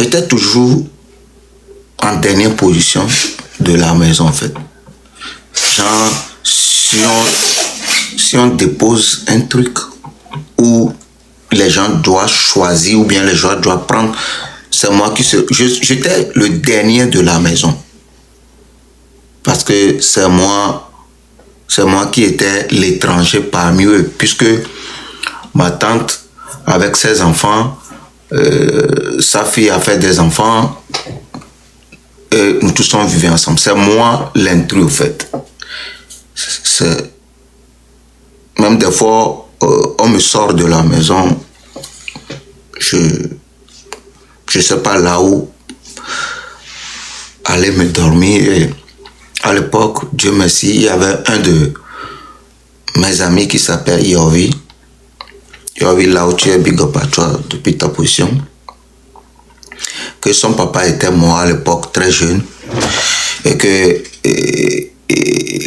j'étais toujours en dernière position de la maison, en fait. Genre, si on dépose un truc où les gens doivent choisir ou bien les gens doivent prendre, c'est moi qui j'étais le dernier de la maison. Parce que c'est moi qui étais l'étranger parmi eux, puisque ma tante, avec ses enfants, sa fille a fait des enfants, et nous tous on vivait ensemble. C'est moi l'intrus, en fait. Même des fois, on me sort de la maison, je sais pas là où aller me dormir. Et à l'époque, Dieu merci, il y avait un de mes amis qui s'appelle Yovi. Yovi, là où tu es, big up à toi depuis ta position. Que son papa était mort à l'époque, très jeune. Et que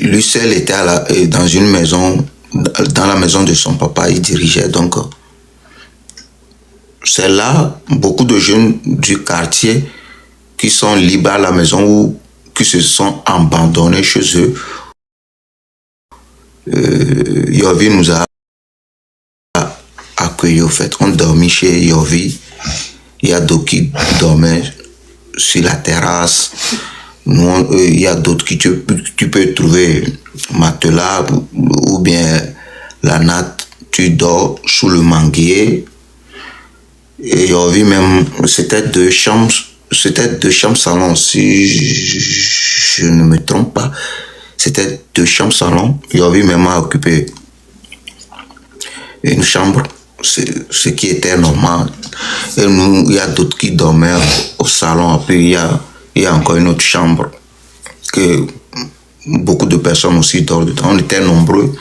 lui seul était dans une maison, dans la maison de son papa, il dirigeait. Donc, c'est là beaucoup de jeunes du quartier qui sont libres à la maison ou qui se sont abandonnés chez eux. Yovi nous a accueillis, au fait. On dormit chez Yovi. Il y a d'autres qui dormaient sur la terrasse. Nous, il y a d'autres qui tu peux trouver matelas ou bien la natte. Tu dors sous le manguier. Et Yovi même, c'était deux chambres salon, si je ne me trompe pas. C'était 2 chambres salon. Yovi même a occupé une chambre, ce qui était normal. Et nous, il y a d'autres qui dormaient au salon. Après, il y a encore une autre chambre que beaucoup de personnes aussi dorment dedans. On était nombreux.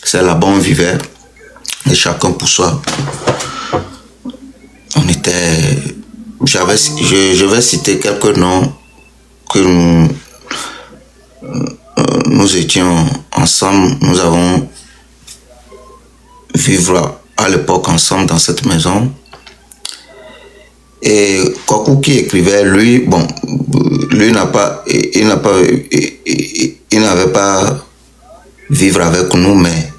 C'est là-bas on vivait. Et chacun pour soi. On était... Je vais citer quelques noms que nous étions ensemble. Nous avons vivre à l'époque ensemble dans cette maison. Et Kokou qui écrivait, lui, bon, lui il n'avait pas vivre avec nous, mais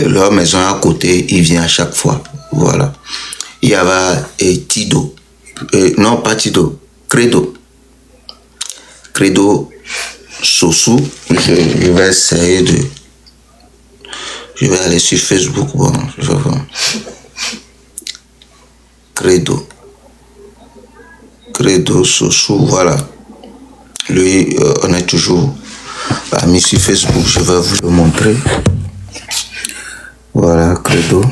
leur maison à côté, il vient à chaque fois. Voilà. Il y avait Tido. Non, pas Tido. Credo. Credo Sossou. Je vais essayer de... Je vais aller sur Facebook. Bon, je vais voir. Credo Sossou, voilà. Lui, on est toujours amis sur Facebook. Je vais vous le montrer. Voilà, Credo.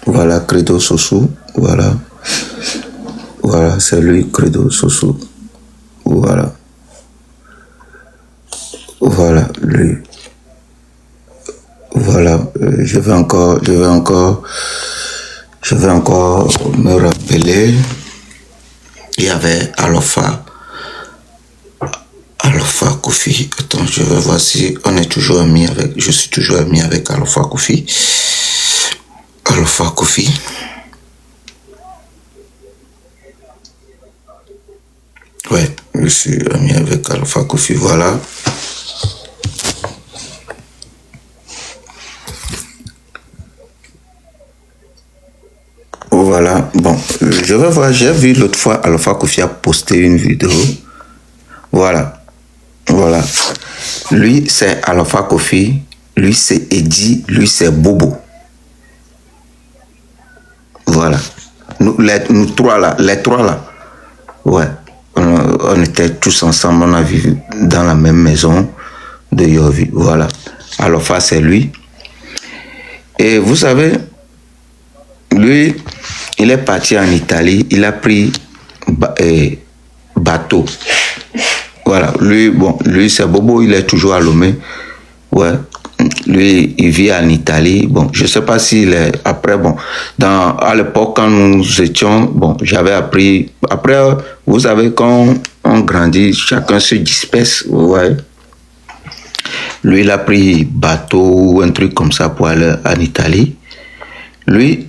Voilà, Credo Sossou. Voilà. Voilà, c'est lui, Credo Sossou. Voilà. Voilà, lui. Voilà, je vais encore me rappeler. Il y avait Alofa Kofi. Attends, je vais voir si on est toujours amis avec. Je suis toujours ami avec Alofa Kofi. Alofa Kofi. Ouais, je suis ami avec Alofa Kofi. Voilà. Voilà, bon, je vais voir, j'ai vu l'autre fois Alofa Kofi a posté une vidéo. Voilà, voilà. Lui, c'est Alofa Kofi, lui, c'est Eddie, lui, c'est Bobo. Voilà. Nous trois là, les trois là. Ouais, on était tous ensemble, on a vécu dans la même maison de Yovi. Voilà. Alofa, c'est lui. Et vous savez, lui, il est parti en Italie, il a pris bateau. Voilà, lui c'est Bobo, il est toujours à Lomé. Ouais, lui, il vit en Italie. Bon, je sais pas s'il est après, bon, à l'époque, quand nous étions, bon, j'avais appris. Après, vous savez, quand on grandit, chacun se disperse, ouais. Lui, il a pris bateau ou un truc comme ça pour aller en Italie. Lui,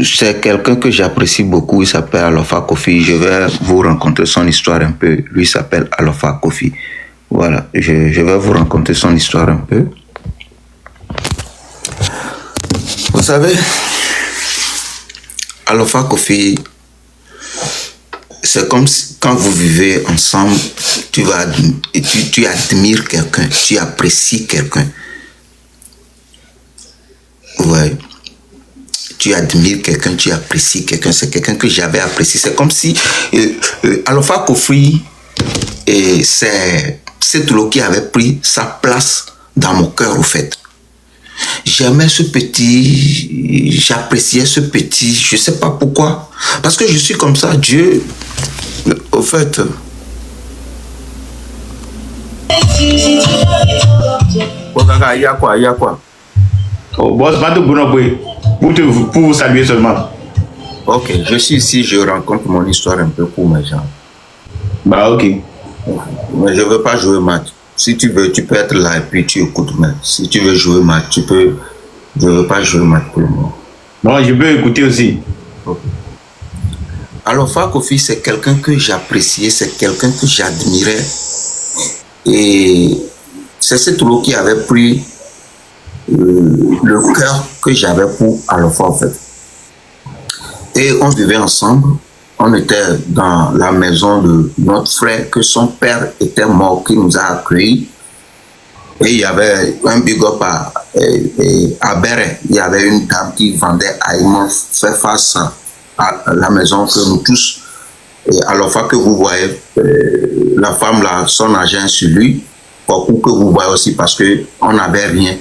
c'est quelqu'un que j'apprécie beaucoup. Il s'appelle Alofa Kofi. Je vais vous raconter son histoire un peu. Lui s'appelle Alofa Kofi. Voilà, je vais vous raconter son histoire un peu. Vous savez, Alofa Kofi, c'est comme si, quand vous vivez ensemble, tu admires quelqu'un, tu apprécies quelqu'un. Ouais. Tu admires quelqu'un, tu apprécies quelqu'un. C'est quelqu'un que j'avais apprécié. C'est comme si Alofa Kofi, c'est l'eau qui avait pris sa place dans mon cœur, au fait. J'aimais ce petit, j'appréciais ce petit, je ne sais pas pourquoi. Parce que je suis comme ça, Dieu, au fait. Il y a quoi? Oh, boss, pas de pour vous saluer seulement. Ok, je suis ici, je raconte mon histoire un peu pour mes gens. Bah, ok. Mais je ne veux pas jouer match. Si tu veux, tu peux être là et puis tu écoutes. Mais si tu veux jouer match, tu peux. Je ne veux pas jouer match pour le moment. Non, je peux écouter aussi. Okay. Alofa Kofi, c'est quelqu'un que j'appréciais, c'est quelqu'un que j'admirais. Et c'est cette eau qui avait pris le cœur que j'avais pour Alofa, en fait. Et on vivait ensemble. On était dans la maison de notre frère, que son père était mort, qui nous a accueillis. Et il y avait un big up à Béret. Il y avait une dame qui vendait aliments, fait face à la maison que nous tous. Et à la fois que vous voyez, la femme là, son argent sur lui, ou que vous voyez aussi parce qu'on n'avait rien.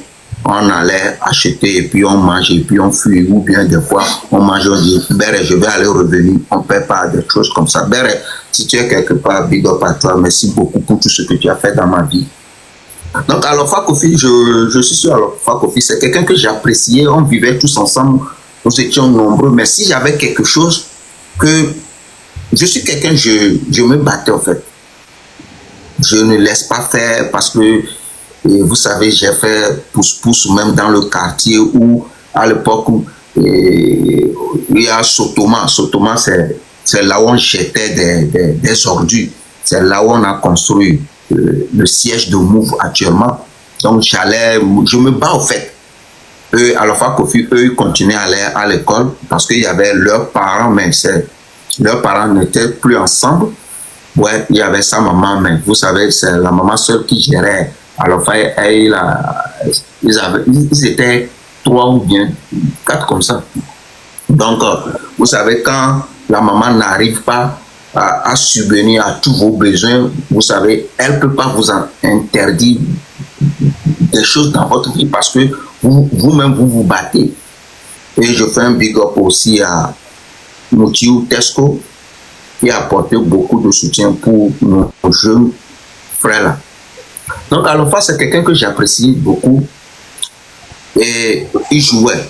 On allait acheter et puis on mange et puis on fuit, ou bien des fois on mange, on dit Béret, je vais aller revenir, on ne paie pas des choses comme ça. Béret, si tu es quelque part, big up à toi, merci beaucoup pour tout ce que tu as fait dans ma vie. Donc Alofa Kofi, je suis sur Alofa Kofi, c'est quelqu'un que j'appréciais, on vivait tous ensemble, nous étions nombreux, mais si j'avais quelque chose que, je suis quelqu'un, je me battais en fait. Je ne laisse pas faire parce que, vous savez, j'ai fait pouce-pouce même dans le quartier où, à l'époque où il y a Sotoma. Sotoma, c'est là où on jetait des ordures. C'est là où on a construit le siège de Move actuellement. Donc je me bats au fait. Eux, à la fois Kofi, eux, ils continuaient à aller à l'école parce qu'il y avait leurs parents, mais leurs parents n'étaient plus ensemble. Ouais, il y avait sa maman, mais vous savez, c'est la maman seule qui gérait. Alors, ils étaient 3 ou bien 4 comme ça. Donc, vous savez, quand la maman n'arrive pas à subvenir à tous vos besoins, vous savez, elle ne peut pas vous interdire des choses dans votre vie parce que vous-même, vous battez. Et je fais un big up aussi à Moutiou Tesco qui a apporté beaucoup de soutien pour nos jeunes frères là. Donc, Alofa, c'est quelqu'un que j'apprécie beaucoup. Et il jouait.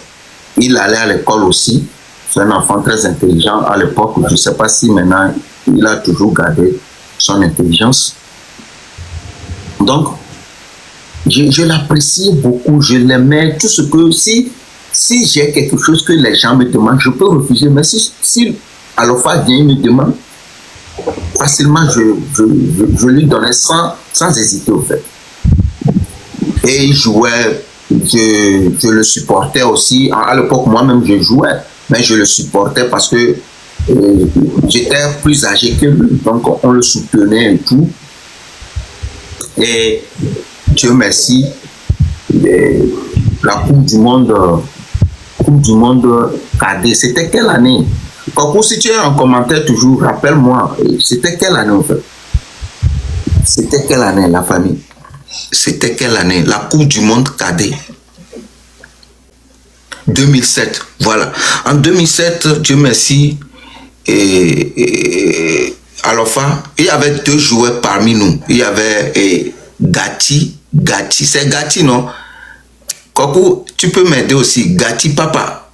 Il allait à l'école aussi. C'est un enfant très intelligent à l'époque. Je ne sais pas si maintenant il a toujours gardé son intelligence. Donc, je l'apprécie beaucoup. Je l'aimais. Tout ce que, si j'ai quelque chose que les gens me demandent, je peux refuser. Mais si Alofa vient, il me demande, facilement, je lui donnais sans hésiter au fait. Et il jouait, je le supportais aussi. À l'époque, moi-même, je jouais, mais je le supportais parce que j'étais plus âgé que lui. Donc, on le soutenait et tout. Et Dieu merci, la Coupe du Monde cadet, c'était quelle année? Coco, si tu es en commentaire toujours, rappelle-moi, c'était quelle année en fait? C'était quelle année, la famille? C'était quelle année? La Coupe du Monde cadet. 2007, voilà. En 2007, Dieu merci, Alofa, il y avait 2 joueurs parmi nous. Il y avait Gatti, c'est Gatti, non? Coco, tu peux m'aider aussi, Gatti Papa,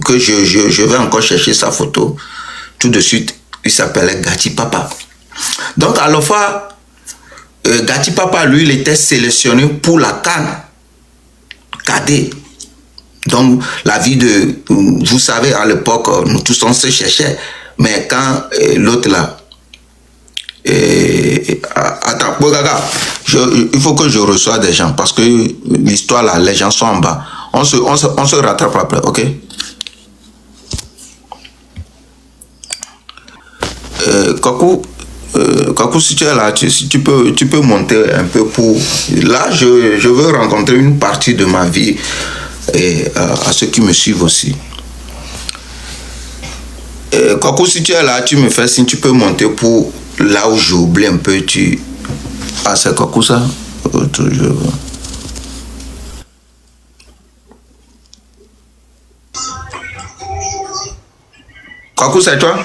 que je vais encore chercher sa photo tout de suite. Il s'appelait Gatti Papa. Donc à la fois, Gatti Papa, lui, il était sélectionné pour la CAN cadet Donc, la vie de... Vous savez, à l'époque, nous tous, on se cherchait. Mais quand l'autre là... attends, Bogaga, il faut que je reçoive des gens parce que l'histoire là, les gens sont en bas. On se rattrape après, ok? Kakou, si tu es là, si tu peux monter un peu pour... Là, je veux rencontrer une partie de ma vie et à ceux qui me suivent aussi. Kakou, si tu es là, tu me fais signe, tu peux monter pour... Là où j'oublie un peu, tu... Ah, c'est Kakou ça? Toujours... Kakou, c'est toi?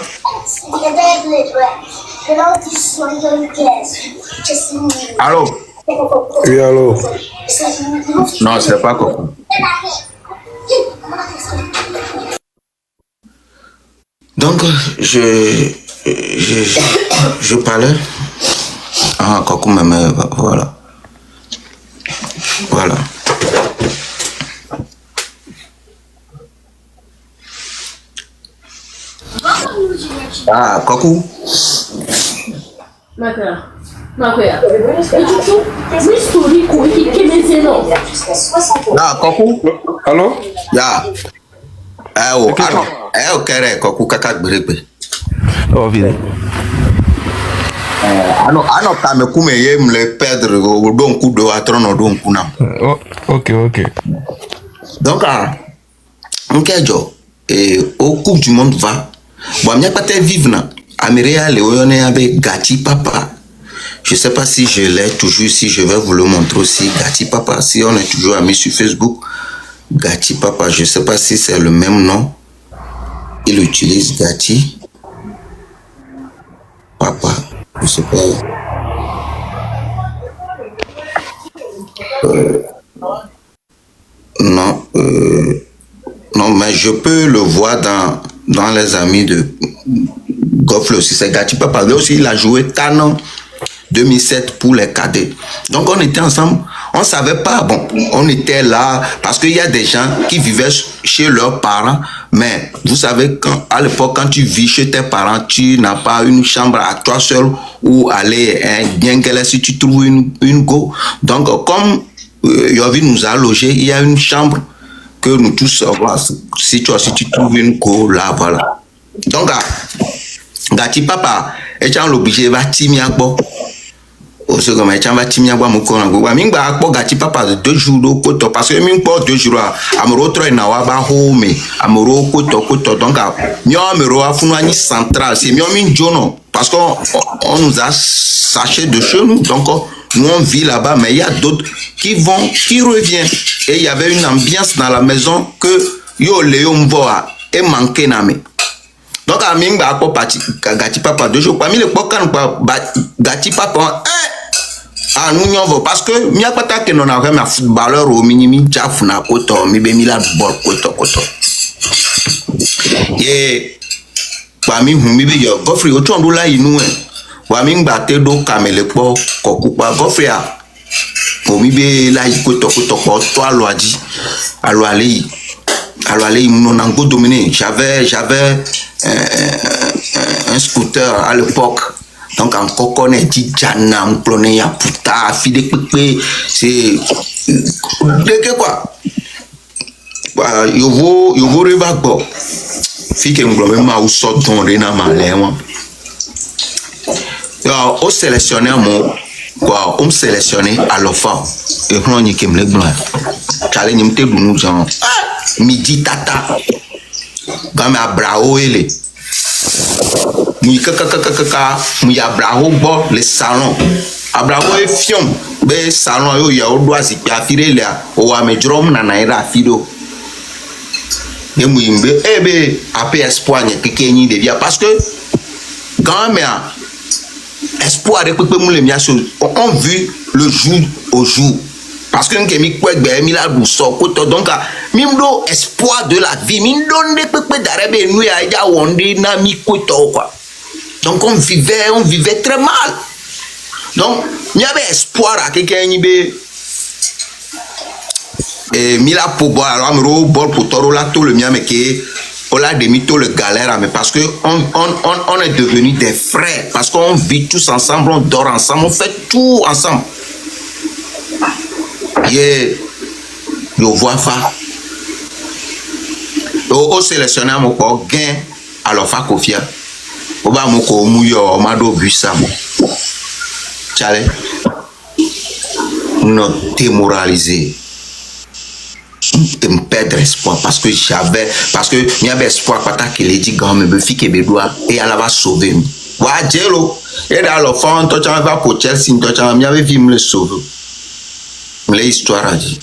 Allô? Oui, allô? Non, c'est pas Kakou. Donc, je parlais. Ah, Kakou même, voilà. Voilà. Ah, Kakou. Ah, Kakou. Allô? Ya. Kere, Kakou kaka gbèrègbè. Oh, viens. Ano kame kume ye mle perdre o don coup de atrono don kuna. Oh, ok. Donc, Nkejo, au Coupe du Monde va. Bon, mia pas vivre na. Amirea Léoné avec Gati Papa. Je sais pas si je l'ai toujours ici, je vais vous le montrer aussi. Gati Papa, si on est toujours amis sur Facebook. Gati Papa, je sais pas si c'est le même nom. Il utilise Gati Papa. Je sais pas. Non. Non, mais je peux le voir dans les amis de Goffle aussi. C'est Gati Papa. Lui aussi, il a joué Canon 2007 pour les cadets. Donc, on était ensemble. On ne savait pas. Bon, on était là parce qu'il y a des gens qui vivaient chez leurs parents. Mais vous savez, à l'époque, quand tu vis chez tes parents, tu n'as pas une chambre à toi seul où aller bien galère si tu trouves une go. Donc, comme Yovi nous a logé, il y a une chambre que nous tous, si tu trouves une go, là, voilà. Donc, Gati Papa, et tu as l'obligé, va timiakbo. Au second, tu vas timiakbo, mon corps, Mingba, akbo Gati Papa de 2 jours au côté, parce que Mingbo 2 jours, Amoro Troinawa, home, Amoro Koto, donc, Miamero, Afunani central, c'est Miamin Jono, parce qu'on nous a saché de chez nous, donc, nous on vit là-bas, mais il y a d'autres qui reviennent. Et il y avait une ambiance dans la maison que yo Léo Mboa et manqué name. Donc, à Mingba, à Papa, Gati Papa, 2 jours, parmi les Pokan, Gati Papa, ah, nous n'y avons parce que, n'y a pas que nous avons un footballeur au minimum, Jafna, Koto, Mibemila, Bol, Koto. Et, parmi Humibi, Goffrey, autant de là, il nous est. Wamingba, Tedo, Kamele, Kokupa, Goffrey, Humibi, là, il Koto, toi, Loadi, Aloali, mon ango dominé. J'avais un scooter à l'époque. Donc, en coconne, dit Jana, on plonait à puta, fide pépé, c'est. De quoi? Yo vou revago. Fique un globement à où sort ton rena malin. Au sélectionner mon. Quoi, on sélectionné à l'offre. Et on y me le blanc. T'allais n'y me nous genre. Midi tata. Comme à bravo ele. Mouy kaka mouy abravo bo le salon abravo e fion be salon yo ya odo asipi afire le o wa me drum na naira afido e mouy mbe ebe ape espoir nye kekenyi de via parce que quand même espoir de pepe mou le mia so on vu le jour au jour parce que nous mi kwegbe mi la du so koto donc mimdo espoir de la vie mindo de pepe darebe nou ya ja wonde na mi koto quoi. Donc on vivait très mal. Donc il y avait espoir à quelqu'un et mila pour boire alors me bol pour toro là tout le mien mais qui on l'a demi tout le galère mais parce que on est devenus des frères parce qu'on vit tous ensemble, on dort ensemble, on fait tout ensemble. Et je vois ça. Au sélectionner mon corps gain alors fa kofia. Au bas mon corps mouillot mado vu ça. Chale. Non démoralisé. De me perdre espoir parce que il y avait espoir quand qu'il a dit grand me fi que bedoa et elle va sauver. Wa jelo et dans le fond toi tu vas pour Chelsea toi tu m'avais vu me le sauver. L'histoire a dit.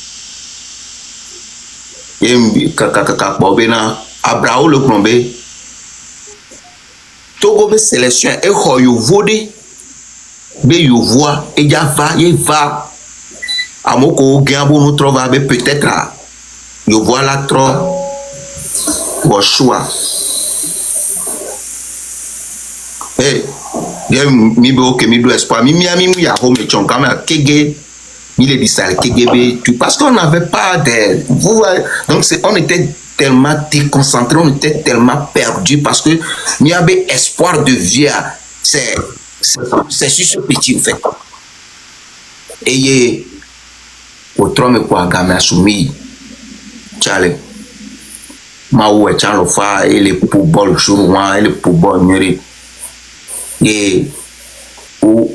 Et kaka bobena Abraham le plombé. Togo be sélection et yo vode be yo voix et ya va amoko gambo nous trouve peut-être yo voilà trop au choix eh mi be ok mi do espoir mi ya home chon quand même kege mi le disal kege tu parce qu'on n'avait pas de vous voyez, donc on était tellement déconcentré, on était tellement perdu parce que il y avait espoir de vie c'est sur ce petit fait et autrement quoi gamin soumis Charlie ma ouais Charles fa et les poubelles chourouan et les poubelles mûri et ou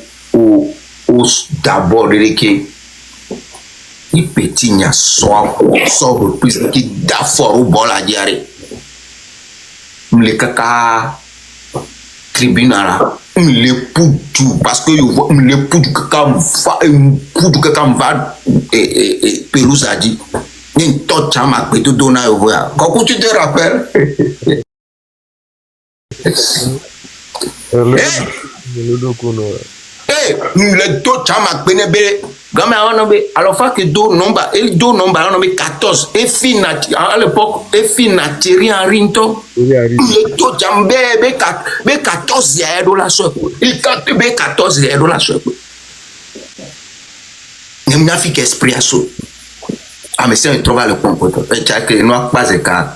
d'abord les petit nya sort plus qui d'affaire au bol à diarrhée le kaka tribunal le poutou parce que le poutou kaka va et pelouse a dit ni tot chama que tu donnes à voir quand tu te rappelles le tot chama penebe gamin on avait alors fa que do nombre 14 et fin à l'époque et fin Thierry Henry to le tot jambe be 14 $, il compte be 14 $. Ne m'a fait qu'esprit à ça. Ah mais si on trouve le comportement et tu as que non pas de cas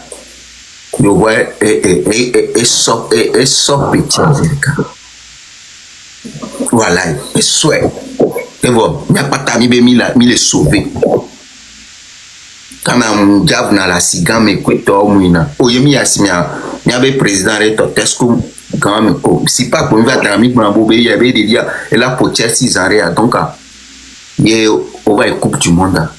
je vois et so petit voilà et souhait et bon il n'y a pas ta mi le sauver quand on diable dans la cigane mais quoi toi mouina oh yemi asimia il y avait président Reto Tesco quand même si pas pour va dans mi bambou il y avait des dia et là pour Chelsea Zaria donc il on va coupe du monde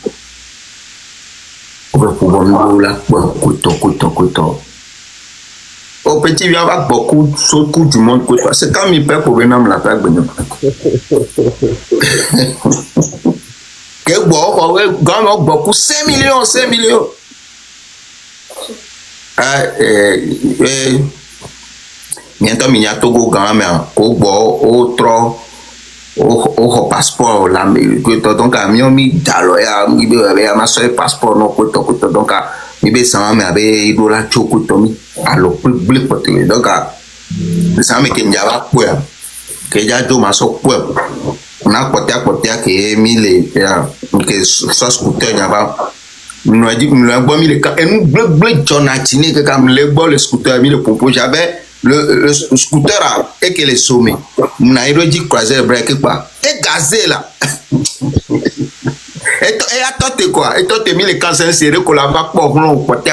on va pouvoir nous là couteau au petit vient avec beaucoup de coups du monde c'est quand il perd pour venir me la faire venir que bon beaucoup 5 millions bientôt il y a Togo quand même au bord au trop au passeport là donc à mi daloya mi be ma seul passeport non couteau donc mi be sama me abe dola choko tomi alors blé poté donc ça me que njaba quoi que ya do ma so quoi na poté que mi le que ça scooter njaba nous dit nous bon mi le et nous blé jonatine que comme le bon le scooter mi le popo j'avais le scooter et que les sommets on a dit croiser break quoi et gazé là et attends quoi et toi t'es mis les cancer serré que la va pour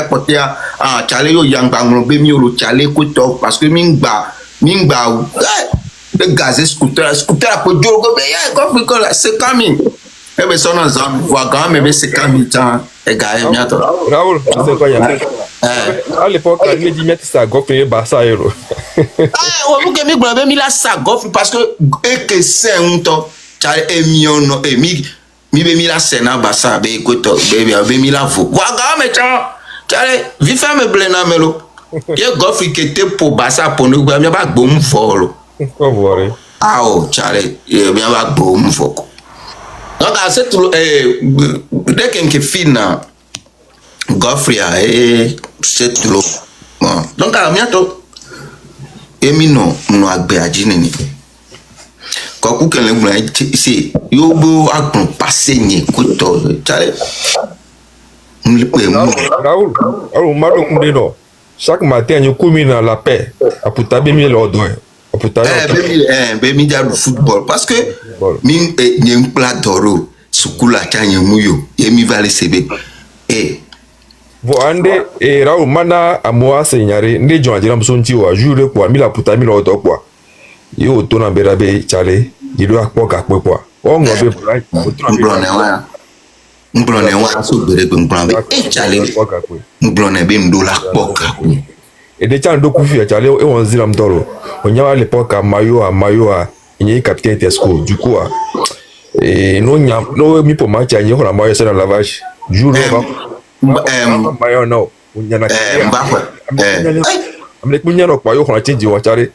poté ah chale yo yanga ngombe mi lo chale ko to parce que mingba le gazé scooter pour jogo be ya ko ko la c'est coming et ben son ensemble voit quand même c'est coming temps et gars bientôt Raoul c'est quoi ya à l'époque il me dit mettre ça golf et Barça euro on que mi gbe mi la ça golf parce que et que c'est un temps chale et miono et mi be mi la sena Barça be ko to be mi la vo voit quand même chale vifa me blena melo ye golf qui était pour Barça pour nous bien ba gbom folo on voit ah oh chale bien ba gbom foko donc à cette dès que fina golf ya et c'est tout bon donc à bientôt et mi no agbe ajinini koku kele ngula si yo bo agbon passé ni ko to chale Raoul, Mado Kundeno. Chaque matin, nous communons à la paix. À Poutabe, mi l'ordre. À Poutabe. Bemi du football. Parce que, mi n'y plat d'oro. Sukula chanye muyo. Yemi vale sebe. Ande, Raoul, mana, à moi, seigneur, ne John Adiram Sonti, ou à jure, quoi, mi la Poutabe, mi l'ordre, quoi. Yo, tona berabe, chale, il doit pas qu'à quoi. On va be, Mblone wa so bere be mblone chale mblone be mdola poka et de chan do kufi chale e won ziram toro onyawa le poka mayo a nyi capitaine Tesco du coup no nya no mi po match nyi hola mayo sera lavage jour mayo no onya na amle kunya no pa yo hola change wa chale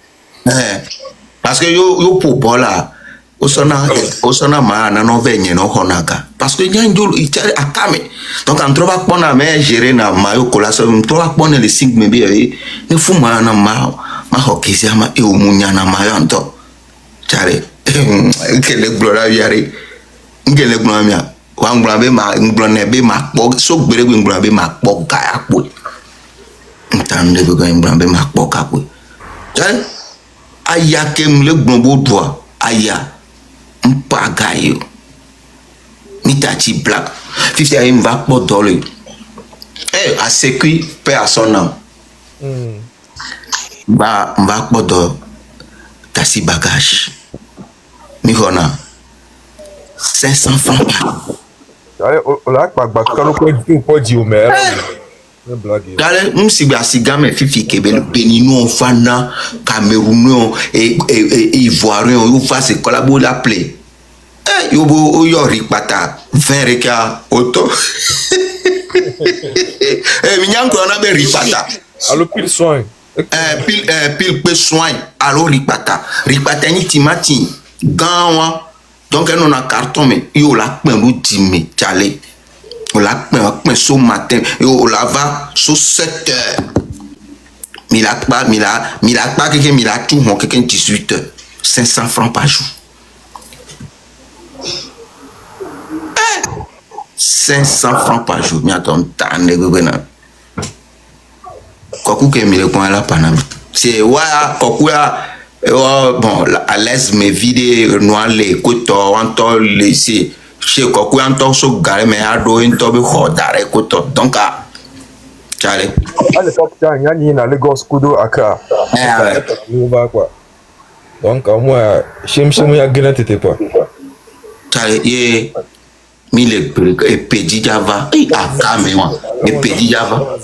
parce que yo po bola osona ma na no venye no honaka parce que nyanjul itare akame donc en trova pona me gérer na mayo kolaso trova pona le 5 mebe ne fuma na ma hokisi ama e umunya na mayo anto chare kele glora yare ngele glora mia wa ngula be ma ngula be ma po so gbere be ngula be ma po ga apo ntande be ngula be ma po ka po chare aya ke mle gbonbo doa aya mpagayo mitachi black 50 aim va pour dollar à sécu paix à son âme va pour do tassi bagage mi hona 500 francs allez la pas quand on peut dire mais Dale, m'siba sigame fifi kebe le Béninois, Fana, Camerounais et Ivoiriens, ils vont se collaborer l'appeler. Yobo yori pata 20 reka auto. Minyanko on a be ripata. Allo pile soin. Pile soin. Allo ripata. Ripata ni timati. Ganwa. Donc on a carton mais yo la pen lu dime chale. On l'a peint ce matin et on la va sur 7 heures. Mila pas quelqu'un mila tout mon quelqu'un 18 heures. 500 francs par jour. 500 francs par jour. Mais attends, t'as un négocié. Koku ke mile kwa la panam. C'est ouais, koku bon à l'aise me vide noir les koto anto laisser. Chez Koku Anton so gare mais a do into be hodare koto donc a chale à l'époque il y a ni na Lagos Kudo Accra on va quoi donc moi chem ya gena tete pas chale ye mille et pedi java akame wa et pedi java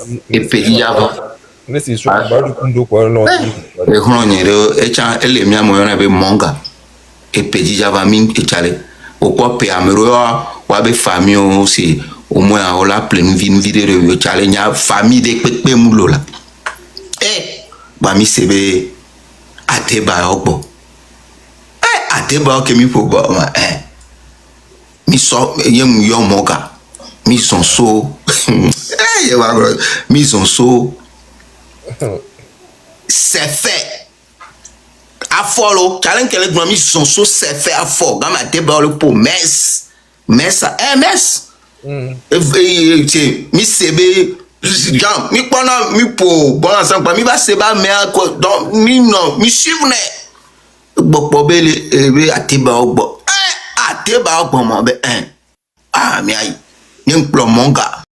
mais c'est sur ba du kundo quoi non e hononyero e cha ele mi amoyo na be monga et pedi java min e chale au quoi pe amero wa be famille aussi au moins on la pleine vidéo yo challenge famille de pepe mulo la ba mi sebe ateba ogbo ateba ke mi po ba mi so yem yo moga mi son so mi son so c'est fait à follow challenge qu'elle est mis son so c'est fait à fort gama débat le pour mess mi sebe jam mi pona mi po bon ensemble mi va seba mais donc mi non mi suivre gbogbo bele atiba ogbo mo be mi ayi ni mplo monga